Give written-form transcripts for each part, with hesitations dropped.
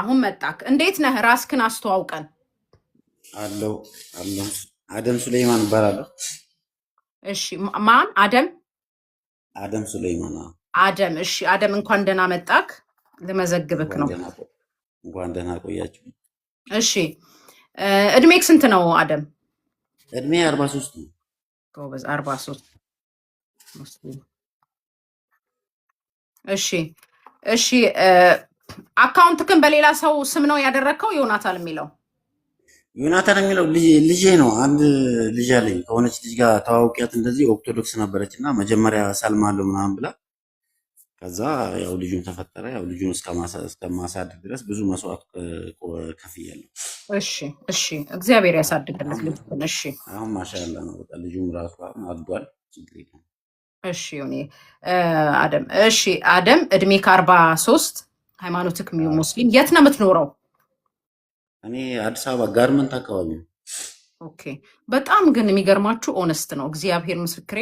አሁን መጣክ። እንዴት ነህ? ራስክን አስተዋውቀን። አለው አደም ሱሌይማን እባላለሁ። እሺ ማን? አደም ሱሌይማን። አደም። እሺ አደም እንኳን ደህና መጣክ። ልመዘግብክ ነው። እንኳን ደህና ቆያችሁ። እሺ እድሜክ ስንት ነው አደም? እድሜ 43 ነው። ጎበዝ 43 ሙስሊም። እሺ አካውንትክን በሌላ ሰው ስም ነው ያደረግከው? ዮናታን የሚለው ልጄ ነው። አንድ ልጅ አለኝ። ከሆነች ልጅ ጋር ተዋውቂያት እንደዚህ ኦርቶዶክስ ነበረች እና መጀመሪያ ሰልማለሁ ምናምን ብላ ከዛ ያው ልጁን ተፈጠረ። ያው ልጁን እስከማሳድግ ድረስ ብዙ መስዋዕት ከፍያለሁ። እሺ እግዚአብሔር ያሳድግለት ልጅን። እሺ አሁን ማሻአላ ነው። በቃ ልጁም ራሱ አድጓል። ችግር የለም። እሺ አደም። እሺ አደም እድሜ ከ43 ሃይማኖትክ ሙስሊም። የት ነው የምትኖረው? እኔ አዲስ አበባ ጋርመንት አካባቢ ነው። ኦኬ። በጣም ግን የሚገርማችሁ ኦነስት ነው። እግዚአብሔር ምስክሬ።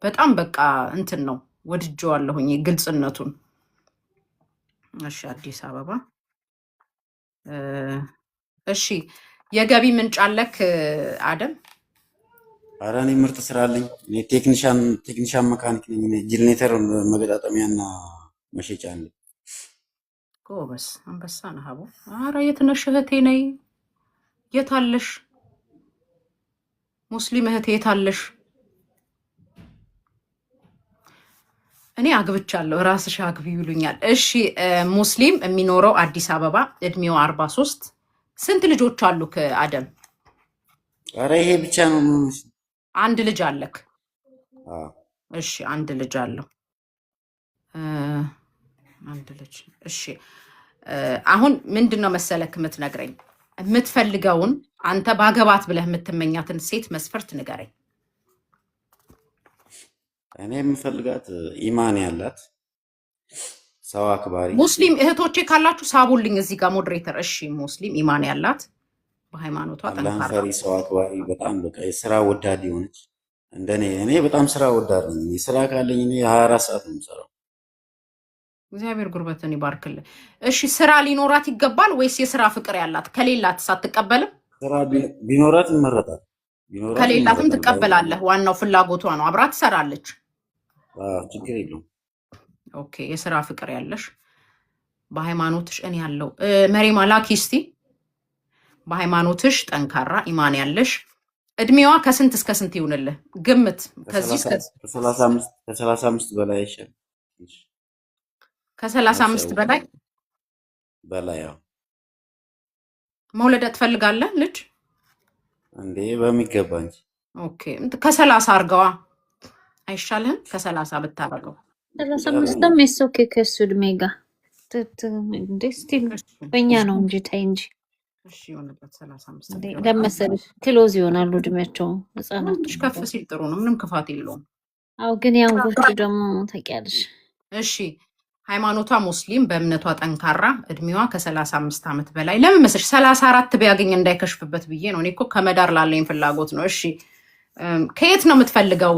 በጣም በቃ እንትን ነው ወድጄዋለሁኝ ግልጽነቱን። እሺ አዲስ አበባ። እሺ የገቢ ምንጭ አለክ አደም? ኧረ እኔ ምርጥ ስራ አለኝ። እኔ ቴክኒሻን መካኒክ ነኝ። ጄኔሬተር መገጣጠሚያና መሸጫ አለኝ። ጎበስ አንበሳ ነህ አቦ። ኧረ የት ነሽ እህቴ? ነይ። የት አለሽ ሙስሊም እህቴ? የት አለሽ? እኔ አግብቻለሁ። ራስሽ አግቢ ይሉኛል። እሺ ሙስሊም የሚኖረው አዲስ አበባ፣ እድሜው 43። ስንት ልጆች አሉክ አደም? ኧረ ይሄ ብቻ ነው። አንድ ልጅ አለክ? እሺ አንድ ልጅ አለው። አንድ ልጅ። እሺ አሁን ምንድን ነው መሰለክ የምትነግረኝ? የምትፈልገውን አንተ ባገባት ብለህ የምትመኛትን ሴት መስፈርት ንገረኝ። እኔ የምፈልጋት ኢማን ያላት፣ ሰው አክባሪ። ሙስሊም እህቶቼ ካላችሁ ሳቡልኝ እዚህ ጋር ሞዴሬተር። እሺ ሙስሊም ኢማን ያላት፣ በሃይማኖቷ ጠንካራ፣ ሰው አክባሪ፣ በጣም በቃ የስራ ወዳድ የሆነች እንደኔ። እኔ በጣም ስራ ወዳድ ነኝ። ስራ ካለኝ እኔ 24 ሰዓት ነው የምሰራው። እግዚአብሔር ጉርበትን ይባርክልህ። እሺ ስራ ሊኖራት ይገባል ወይስ የስራ ፍቅር ያላት? ከሌላት አትቀበልም? ስራ ቢኖራት ይመረጣል። ከሌላትም ትቀበላለህ? ዋናው ፍላጎቷ ነው። አብራ ትሰራለች። ችግር የለውም። ኦኬ የስራ ፍቅር ያለሽ፣ በሃይማኖትሽ እኔ ያለው መሬማ ላኪ እስቲ። በሃይማኖትሽ ጠንካራ ኢማን ያለሽ፣ እድሜዋ ከስንት እስከ ስንት ይሁንልህ? ግምት ከዚህ እስከ 35 በላይ ይሻል። ከ35 በላይ ያው መውለድ ትፈልጋለህ ልጅ? እንዴ በሚገባ እንጂ። ኦኬ ከ30 አርገዋ አይሻልህም? ከ30 ብታረገው 35 ሜሶ ከሱ እድሜ ጋር ስቲል በእኛ ነው እንጂ ታይ እንጂ። እሺ የሆነበት 35 ለመሰለሽ ክሎዝ ይሆናሉ እድሜያቸው። ህጻናቶች ከፍ ሲል ጥሩ ነው፣ ምንም ክፋት የለውም። አው ግን ያንጎቹ ደግሞ ታውቂያለሽ። እሺ ሃይማኖቷ ሙስሊም፣ በእምነቷ ጠንካራ፣ እድሜዋ ከ35 ዓመት በላይ። ለምን መሰለሽ 34 ቢያገኝ እንዳይከሽፍበት ብዬ ነው። እኔ እኮ ከመዳር ላለኝ ፍላጎት ነው። እሺ ከየት ነው የምትፈልገው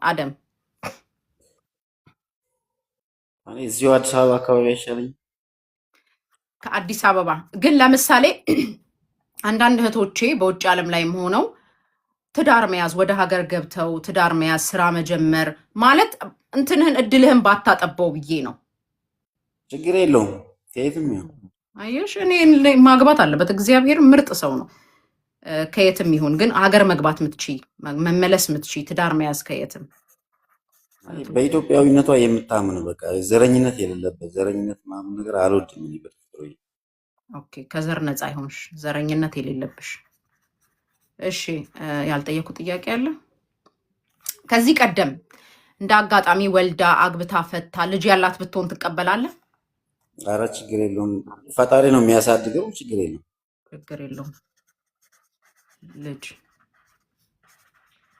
አደም? እኔ እዚሁ አዲስ አበባ አካባቢ አይሻለኝ? ከአዲስ አበባ ግን ለምሳሌ አንዳንድ እህቶቼ በውጭ ዓለም ላይም ሆነው ትዳር መያዝ፣ ወደ ሀገር ገብተው ትዳር መያዝ፣ ስራ መጀመር ማለት እንትንህን እድልህን ባታጠበው ብዬ ነው። ችግር የለውም። ከየትም ይሁን አየሽ፣ እኔ ማግባት አለበት። እግዚአብሔር ምርጥ ሰው ነው። ከየትም ይሁን ግን ሀገር መግባት ምትችይ፣ መመለስ ምትችይ፣ ትዳር መያዝ ከየትም። በኢትዮጵያዊነቷ የምታምን በቃ ዘረኝነት የሌለበት፣ ዘረኝነት ምናምን ነገር አልወድም እኔ በተፈጥሮ። ኦኬ ከዘር ነፃ ይሆንሽ፣ ዘረኝነት የሌለብሽ። እሺ ያልጠየኩ ጥያቄ አለ? ከዚህ ቀደም እንደ አጋጣሚ ወልዳ አግብታ ፈታ ልጅ ያላት ብትሆን ትቀበላለህ? ኧረ ችግር የለውም። ፈጣሪ ነው የሚያሳድገው። ችግር የለውም። ችግር የለውም። ልጅ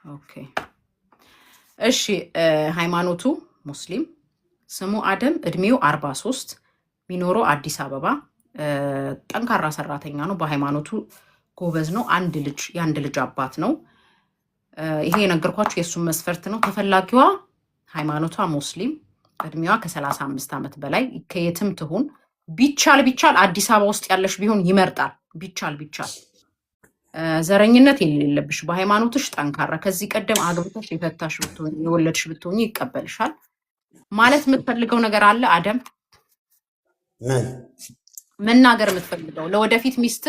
ኦኬ። እሺ ሃይማኖቱ ሙስሊም፣ ስሙ አደም፣ እድሜው 43፣ የሚኖረው አዲስ አበባ፣ ጠንካራ ሰራተኛ ነው። በሃይማኖቱ ጎበዝ ነው። የአንድ ልጅ አባት ነው። ይሄ የነገርኳችሁ የእሱን መስፈርት ነው። ተፈላጊዋ ሃይማኖቷ ሙስሊም፣ እድሜዋ ከ35 ዓመት በላይ፣ ከየትም ትሁን ቢቻል አዲስ አበባ ውስጥ ያለሽ ቢሆን ይመርጣል። ቢቻል ዘረኝነት የሌለብሽ በሃይማኖትሽ ጠንካራ ከዚህ ቀደም አግብተሽ የፈታሽ ብትሆኚ የወለድሽ ብትሆኚ ይቀበልሻል። ማለት የምትፈልገው ነገር አለ አደም? መናገር የምትፈልገው ለወደፊት ሚስት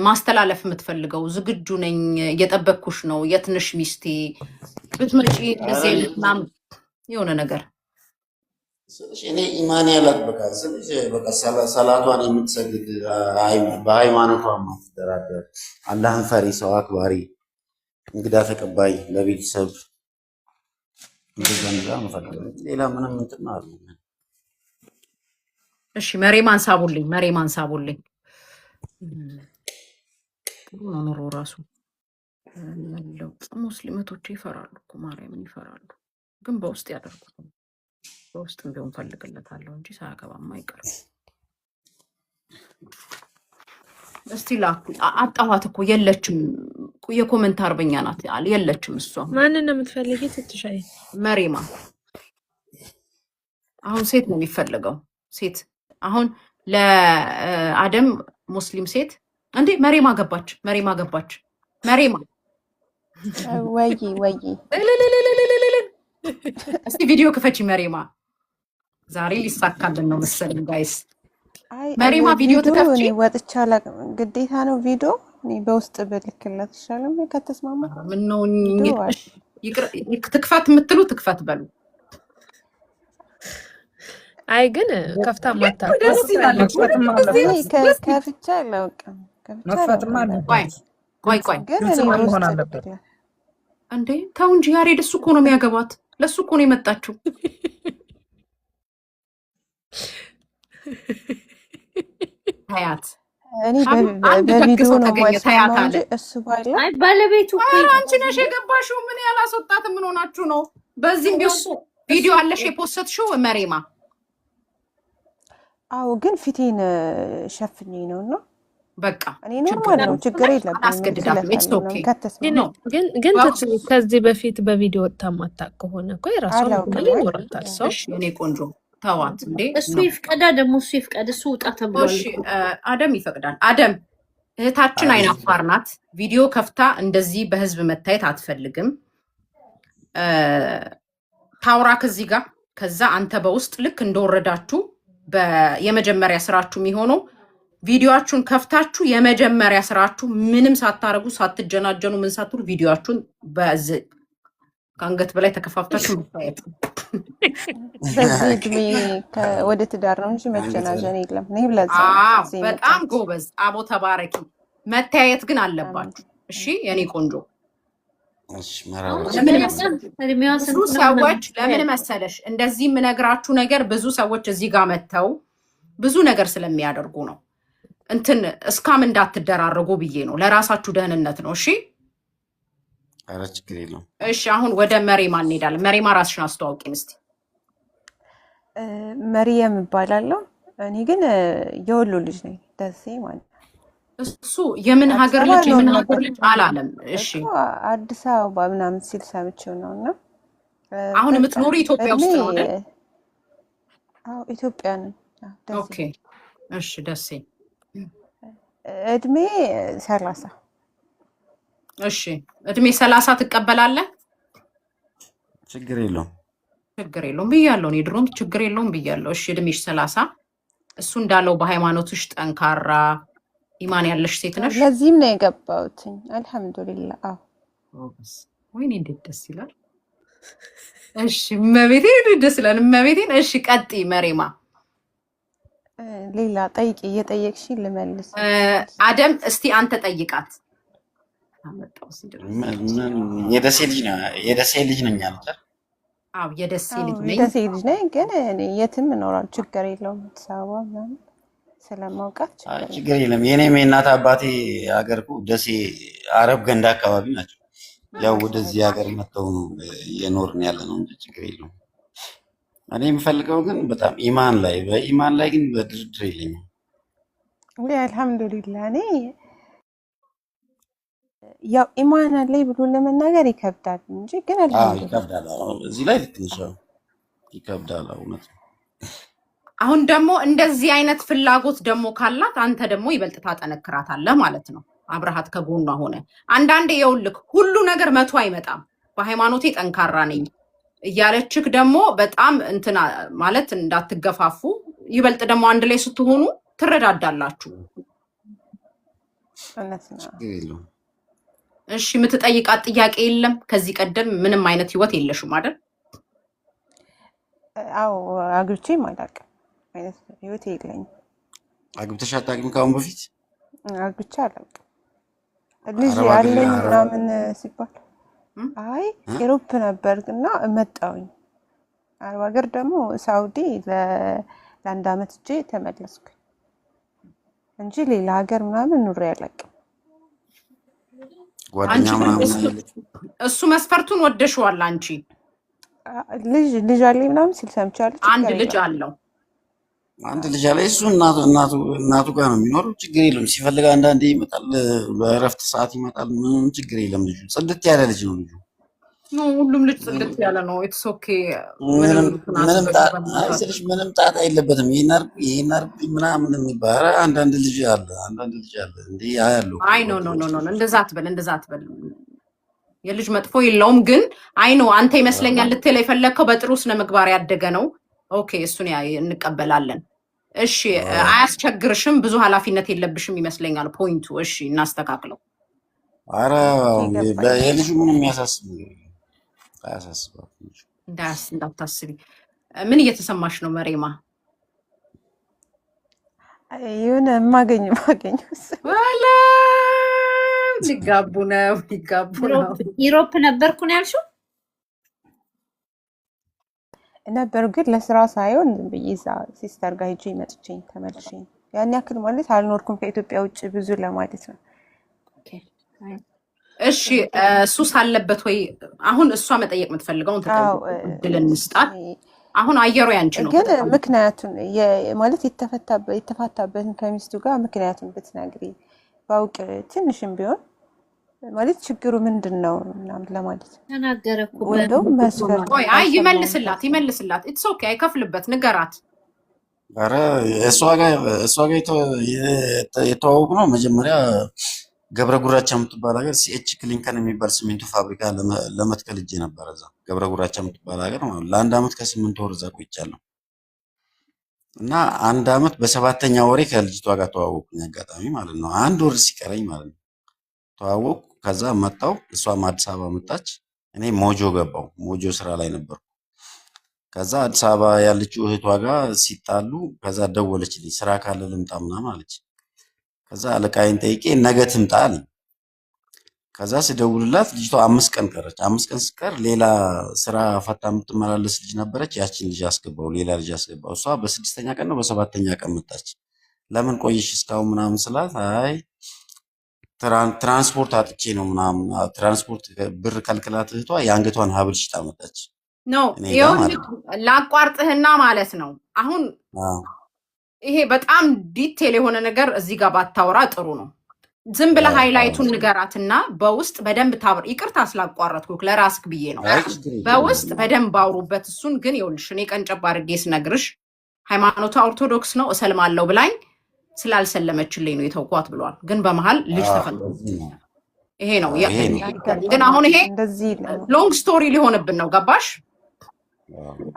ማስተላለፍ የምትፈልገው ዝግጁ ነኝ እየጠበቅኩሽ ነው የትንሽ ሚስቴ ብትመጪ እንደዚህ አይነት ምናምን የሆነ ነገር እኔ ኢማን ያላት በቃ ሰላቷን የምትሰግድ በሃይማኖቷ ማትደራደር አላህን ፈሪ ሰው አክባሪ እንግዳ ተቀባይ ለቤተሰብ እንደዛ መፈልገው ሌላ ምንም እንትን አለ። እሺ መሬማን ሳቡልኝ ኑሮ ራሱ ያለው ሙስሊሞች ይፈራሉ እኮ ማርያምን ይፈራሉ፣ ግን በውስጥ ያደርጉት በውስጥም ቢሆን ፈልግለታለሁ እንጂ ሳያገባማ አይቀርም። እስቲ ላኩ አጣኋት እኮ የለችም። የኮሜንት አርበኛ ናት የለችም። እሷ ማንን ነው የምትፈልጊው? ትትሻይ መሬማ አሁን ሴት ነው የሚፈልገው ሴት። አሁን ለአደም ሙስሊም ሴት እንዴ መሬማ ገባች። መሬማ ወይ እስቲ ቪዲዮ ክፈቺ መሬማ። ዛሬ ሊሳካልን ነው መሰለኝ ጋይስ። መሬማ ቪዲዮ ትከፍቺ። ወጥቻ ግዴታ ነው ቪዲዮ እኔ በውስጥ ብልክለት ይሻላል ከተስማማ። ምን ነው ትክፈት የምትሉ ትክፈት በሉ። አይ ግን ከፍታ ማታ ከፍቻ አላውቅም። ቆይ እንዴ ተው እንጂ ያሬድ እሱ እኮ ነው የሚያገባት። ለሱ እኮ ነው የመጣችው። ሀያት እኔ በቪዲዮ ነው ሀያት አለ እሱ ባለ አይ ባለቤቱ አንቺ ነሽ የገባሽው። ምን ያላስወጣት ምን ሆናችሁ ነው? በዚህም ቢሆን ቪዲዮ አለሽ የፖስትሽው መሬማ። አዎ ግን ፊቴን ሸፍኜ ነውና በቃ እኔ ኖርማል ነው ችግር የለም። አስገድዳት ኢትስ ኦኬ ነው። ግን ከዚህ በፊት በቪዲዮ ወጣ ማታቅ ከሆነ እኮ የራሱ ነው ይኖራታል። ሰው እኔ ቆንጆ ተዋት እንዴ እሱ ይፍቀዳ ደግሞ እሱ ይፍቀድ። እሱ ውጣ ተብሏል። እሺ አደም ይፈቅዳል። አደም እህታችን አይናፋር ናት። ቪዲዮ ከፍታ እንደዚህ በህዝብ መታየት አትፈልግም። ታውራ ከዚህ ጋር ከዛ አንተ በውስጥ ልክ እንደወረዳችሁ የመጀመሪያ ስራችሁ የሚሆነው ቪዲዮአችሁን ከፍታችሁ የመጀመሪያ ስራችሁ ምንም ሳታረጉ ሳትጀናጀኑ ምን ሳትሉ ቪዲዮአችሁን በዚህ ከአንገት በላይ ተከፋፍታችሁ መታየት። በዚህ እድሜ ወደ ትዳር ነው እንጂ መጀናጀን የለም። እኔ ብለዛ በጣም ጎበዝ አቦ ተባረኪ። መታየት ግን አለባችሁ። እሺ የኔ ቆንጆ ብዙ ሰዎች ለምን መሰለሽ እንደዚህ የምነግራችሁ ነገር ብዙ ሰዎች እዚህ ጋር መጥተው ብዙ ነገር ስለሚያደርጉ ነው። እንትን እስካም እንዳትደራረጉ ብዬ ነው። ለራሳችሁ ደህንነት ነው። እሺ ኧረ ችግር የለውም። እሺ አሁን ወደ መሬማ እንሄዳለን። መሬማ ራስሽን አስተዋውቂን እስቲ። መሪየም እባላለሁ። እኔ ግን የወሎ ልጅ ነኝ። ደሴ ማለት እሱ የምን ሀገር ልጅ የምን ሀገር ልጅ አላለም። እሺ አዲስ አበባ ምናምን ሲል ሰምቼው ነውና አሁን የምትኖሪ ኢትዮጵያ ውስጥ ነው አይደል? አዎ ኢትዮጵያ ነኝ። ኦኬ እሺ ደሴ። እድሜ 30። እሺ እድሜ 30 ትቀበላለህ? ችግር የለውም ብያለሁ። እኔ ድሮም ችግር የለውም ብያለሁ። እሺ እድሜሽ 30 እሱ እንዳለው በሃይማኖትሽ ጠንካራ ኢማን ያለሽ ሴት ነሽ። ለዚህም ነው የገባሁት። አልሐምዱሊላህ። አዎ ወይኔ እንዴት ደስ ይላል። እሺ መቤቴን ደስ ይላል። መቤቴን እሺ ቀጥይ መሬማ። ሌላ ጠይቂ። እየጠየቅሽ ልመልስ። አደም እስቲ አንተ ጠይቃት። የደሴ ልጅ ነኝ አልተ? አዎ የደሴ ልጅ ነኝ። የደሴ ልጅ ነኝ ግን እኔ የትም እኖራለሁ። ችግር የለውም። አዲስ አበባ ምናምን ስለማውቃት ችግር የለም። የኔም የእናት አባቴ ሀገር እኮ ደሴ አረብ ገንዳ አካባቢ ናቸው። ያው ወደዚህ ሀገር መጥተው ነው የኖርን ያለ ነው እንጂ ችግር የለውም። እኔ የምፈልገው ግን በጣም ኢማን ላይ በኢማን ላይ ግን በድርድር የለኝም። ወይ አልሐምዱሊላህ። እኔ ያው ኢማን ላይ ብሎ ለመናገር ይከብዳል እንጂ ግን አልሐምዱሊላህ ይከብዳል። እዚህ ላይ ትንሽ ይከብዳል። እውነት አሁን ደግሞ እንደዚህ አይነት ፍላጎት ደግሞ ካላት አንተ ደግሞ ይበልጥ ታጠነክራታለህ ማለት ነው። አብረሃት ከጎኗ ሆነ አንዳንዴ የውልክ ሁሉ ነገር መቶ አይመጣም። በሃይማኖቴ ጠንካራ ነኝ እያለችክ ደግሞ በጣም እንትና ማለት እንዳትገፋፉ፣ ይበልጥ ደግሞ አንድ ላይ ስትሆኑ ትረዳዳላችሁ። እሺ የምትጠይቃት ጥያቄ የለም? ከዚህ ቀደም ምንም አይነት ህይወት የለሽም አይደል? አዎ አግብቼም አላውቅም። አይነት ህይወት የለኝም። አግብተሽ አታውቂም ከአሁን በፊት? አግብቼ አላውቅም። ልጅ ያለኝ ምናምን ሲባል አይ ኢሮፕ ነበር እና መጣሁኝ። አረብ ሀገር ደግሞ ሳውዲ ለአንድ አመት እጄ ተመለስኩ እንጂ ሌላ ሀገር ምናምን ኑሬ አላውቅም። እሱ መስፈርቱን ወደሽዋል አንቺ? ልጅ አለኝ ምናምን ሲል ሰምቻለሁ። አንድ ልጅ አለው። አንድ ልጅ አለ። እሱ እናቱ ጋር ነው የሚኖረው። ችግር የለም። ሲፈልግ አንዳንዴ ይመጣል፣ በእረፍት ሰዓት ይመጣል። ምንም ችግር የለም። ልጁ ጽድት ያለ ልጅ ነው። ልጁ ሁሉም ልጅ ጽድት ያለ ነው። ኢትስ ኦኬ። ምንም ጣጣ የለበትም። ይሄን አርግ ምናምን የሚባል አንዳንድ ልጅ አለ እንዴ ያለው። አይ ኖ እንደዛ አትበል። የልጅ መጥፎ የለውም። ግን አይ ኖ አንተ ይመስለኛል ልትል የፈለግከው በጥሩ ስነ ምግባር ያደገ ነው። ኦኬ እሱን እንቀበላለን። እሺ አያስቸግርሽም፣ ብዙ ኃላፊነት የለብሽም ይመስለኛል ፖይንቱ። እሺ እናስተካክለው። አረ የልጁ ምንም የሚያሳስብ አያሳስባም። እንዳታስቢ። ምን እየተሰማሽ ነው መሬማ? የሆነ ማገኝ ወላ ሊጋቡ ነው። ዩሮፕ ነበርኩ ነው ያልሽው? ነበር ግን ለስራ ሳይሆን ብዬ እዛ ሲስተር ጋር ሄጄ መጥቼ ተመልሼ ያን ያክል ማለት አልኖርኩም ከኢትዮጵያ ውጭ ብዙ ለማለት ነው። እሺ ሱስ አለበት ወይ? አሁን እሷ መጠየቅ የምትፈልገውን እድል እንስጣት። አሁን አየሩ ያንቺ ነው። ግን ምክንያቱን ማለት የተፋታበትን ከሚስቱ ጋር ምክንያቱን ብትነግሪ ባውቅ ትንሽም ቢሆን ማለት ችግሩ ምንድነው ምናምን ለማለት ተናገረ እኮ ወንዶም መስፈር አይ ይመልስላት ኢትስ ኦኬ አይከፍልበት ንገራት። አረ እሷ ጋር የተዋወቁ ነው መጀመሪያ ገብረ ጉራቻ የምትባል ሀገር ሲኤች ክሊንከን የሚባል ሲሚንቶ ፋብሪካ ለመትከል እጄ ነበር። እዛ ገብረ ጉራቻ የምትባል ሀገር ለአንድ አመት ከ8 ወር እዛ ቆይቻለሁ። እና አንድ አመት በሰባተኛ ወሬ ከልጅቷ ጋር ተዋወቁኝ አጋጣሚ ማለት ነው። አንድ ወር ሲቀረኝ ማለት ነው ተዋወቁ። ከዛ መጣው፣ እሷም አዲስ አበባ መጣች። እኔ ሞጆ ገባው። ሞጆ ስራ ላይ ነበርኩ። ከዛ አዲስ አበባ ያለችው እህቷ ጋር ሲጣሉ፣ ከዛ ደወለችልኝ ስራ ካለ ልምጣ ምናምን አለች። ከዛ አለቃዬን ጠይቄ ነገ ትምጣ አለኝ። ከዛ ስደውልላት ልጅቷ 5 ቀን ቀረች። 5 ቀን ስቀር ሌላ ስራ ፈታ የምትመላለስ ልጅ ነበረች። ያቺን ልጅ አስገባው፣ ሌላ ልጅ አስገባው። እሷ በ6ኛ ቀን ነው በ7ኛ ቀን መጣች። ለምን ቆይሽ እስካሁን ምናምን ስላት አይ ትራንስፖርት አጥቼ ነው ምናምን፣ ትራንስፖርት ብር ከልክላት እህቷ የአንገቷን ሀብል ሽጣ መጣች። ነው ላቋርጥህና ማለት ነው አሁን ይሄ በጣም ዲቴል የሆነ ነገር እዚህ ጋር ባታወራ ጥሩ ነው። ዝም ብለህ ሃይላይቱን ንገራትና በውስጥ በደንብ ታብር። ይቅርታ ስላቋረጥኩ ለራስክ ብዬ ነው። በውስጥ በደንብ አውሩበት። እሱን ግን ይኸውልሽ እኔ ቀንጨብ አድርጌ ስነግርሽ ሃይማኖቷ ኦርቶዶክስ ነው እሰልማለሁ ብላኝ ስላልሰለመችልኝ ነው የተውኳት ብሏል። ግን በመሃል ልጅ ተፈልጎ ይሄ ነው ግን አሁን ይሄ ሎንግ ስቶሪ ሊሆንብን ነው። ገባሽ?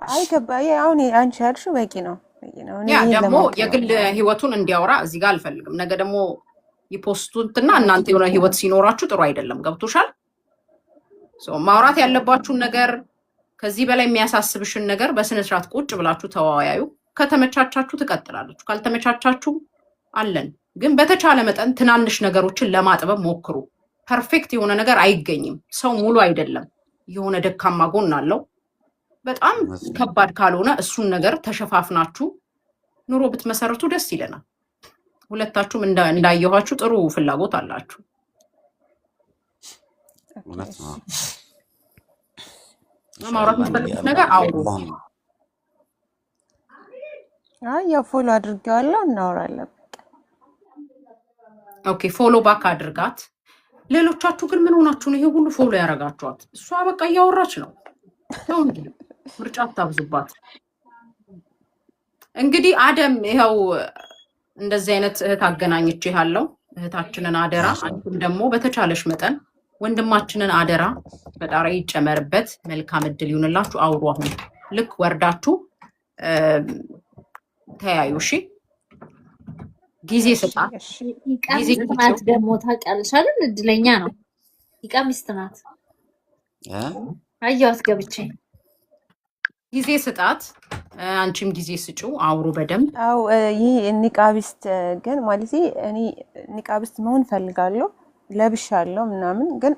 አይ ገባ። አሁን አንቺ ያልሽው በቂ ነው። ያ ደግሞ የግል ህይወቱን እንዲያወራ እዚህ ጋር አልፈልግም። ነገ ደግሞ ይፖስቱትና እናንተ የሆነ ህይወት ሲኖራችሁ ጥሩ አይደለም። ገብቶሻል? ማውራት ያለባችሁን ነገር ከዚህ በላይ የሚያሳስብሽን ነገር በስነ ስርዓት ቁጭ ብላችሁ ተወያዩ። ከተመቻቻችሁ ትቀጥላለችሁ፣ ካልተመቻቻችሁ አለን። ግን በተቻለ መጠን ትናንሽ ነገሮችን ለማጥበብ ሞክሩ። ፐርፌክት የሆነ ነገር አይገኝም። ሰው ሙሉ አይደለም። የሆነ ደካማ ጎን አለው። በጣም ከባድ ካልሆነ እሱን ነገር ተሸፋፍናችሁ ኑሮ ብትመሰርቱ ደስ ይለናል። ሁለታችሁም እንዳየኋችሁ ጥሩ ፍላጎት አላችሁ። ማውራት የምትፈልጉት ነገር አውሩ። ያው ፎሎ አድርጌዋለሁ፣ እናወራለን። ኦኬ ፎሎ ባክ አድርጋት። ሌሎቻችሁ ግን ምን ሆናችሁ ነው ይሄ ሁሉ ፎሎ ያደረጋችኋት? እሷ በቃ እያወራች ነው። ምርጫ አታብዙባት። እንግዲህ አደም ይኸው እንደዚህ አይነት እህት አገናኝቼ ያለው እህታችንን አደራ፣ አንቺም ደግሞ በተቻለሽ መጠን ወንድማችንን አደራ፣ ፈጣሪ ይጨመርበት። መልካም እድል ይሁንላችሁ። አውሩ። አሁን ልክ ወርዳችሁ ተያዩ። እሺ ጊዜ ስጣት። ጊዜ ሚስት ደግሞ ታውቂያለሽ አይደል? እድለኛ ነው። ይቃ ሚስት ናት። አየኋት ገብቼ። ጊዜ ስጣት። አንቺም ጊዜ ስጩ። አውሩ በደንብ። አው ይህ ኒቃቢስት ግን ማለት እኔ ኒቃቢስት መሆን ፈልጋለሁ፣ ለብሻለሁ ምናምን፣ ግን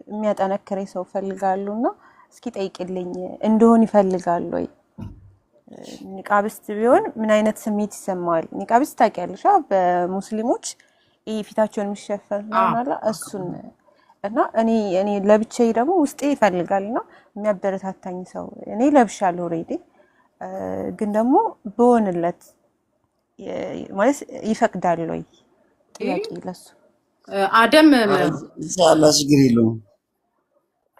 የሚያጠነክረኝ ሰው ፈልጋለሁና እስኪ ጠይቅልኝ እንደሆን ይፈልጋል ወይ? ኒቃቢስት ቢሆን ምን አይነት ስሜት ይሰማዋል? ኒቃቢስት ታውቂያለሽ? በሙስሊሞች ይሄ ፊታቸውን የሚሸፈን ማለት እሱን እና እኔ ለብቻዬ ደግሞ ውስጤ ይፈልጋልና የሚያበረታታኝ ሰው እኔ ለብሻለሁ ኦሬዲ፣ ግን ደግሞ በሆንለት ማለት ይፈቅዳል ወይ? ጥያቄ ለሱ አደም ኢንሻአላህ ችግር የለውም።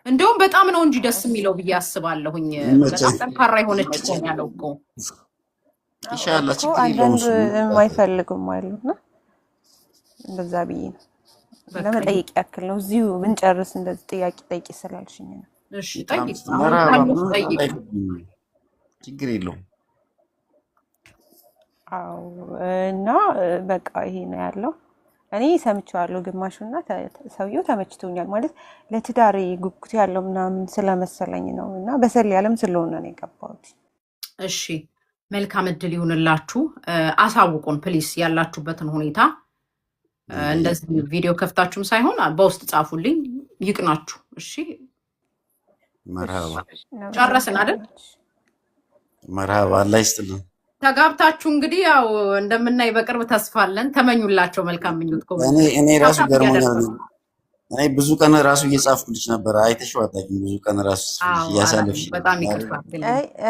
እንደውም በጣም ነው እንጂ ደስ የሚለው ብዬ አስባለሁኝ። በጣም ጠንካራ የሆነች እኮ ነው ያለው እኮ። ኢንሻአላህ ችግር የለውም። አንዳንዱ የማይፈልጉም አሉና እንደዛ ብዬ ነው ለመጠየቅ ያክል ነው። እዚሁ ብንጨርስ እንደዚህ ጥያቄ ጠይቂ ስላልሽኝ ነው። እሺ ጠይቂ። ችግር የለውም። አዎ እና በቃ ይሄ ነው ያለው። እኔ ሰምቼዋለሁ ግማሹና ሰውየው ተመችቶኛል ማለት ለትዳሬ ጉጉት ያለው ምናምን ስለመሰለኝ ነው እና በሰል ያለም ስለሆነ ነው የገባሁት። እሺ መልካም እድል ይሁንላችሁ። አሳውቁን ፕሊስ ያላችሁበትን ሁኔታ። እንደዚህ ቪዲዮ ከፍታችሁም ሳይሆን በውስጥ ጻፉልኝ፣ ይቅናችሁ። እሺ መርሃባ። ጨረስን አይደል? መርሃባ። አላህ ይስጥልን። ተጋብታችሁ እንግዲህ ያው እንደምናይ በቅርብ ተስፋ አለን። ተመኙላቸው መልካም ምኞት። እኔ ራሱ ገርሞኛል። እኔ ብዙ ቀን ራሱ እየጻፍኩልሽ ነበር። አይተሽው አታውቂም። ብዙ ቀን ራሱ እያሳለፍሽ በጣም ይቅርታ።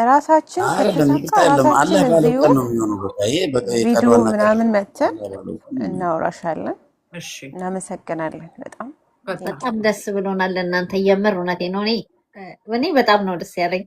ራሳችን አይደለም ይቅርታ የለም። አላህ ባለው ቀን ነው የሚሆነው። በቃ ይሄ ቪዲዮ ምናምን መተን እናወራሻለን። እሺ እናመሰግናለን። በጣም ደስ ብሎናል። እናንተ የምር እውነቴ ነው። እኔ በጣም ነው ደስ ያለኝ።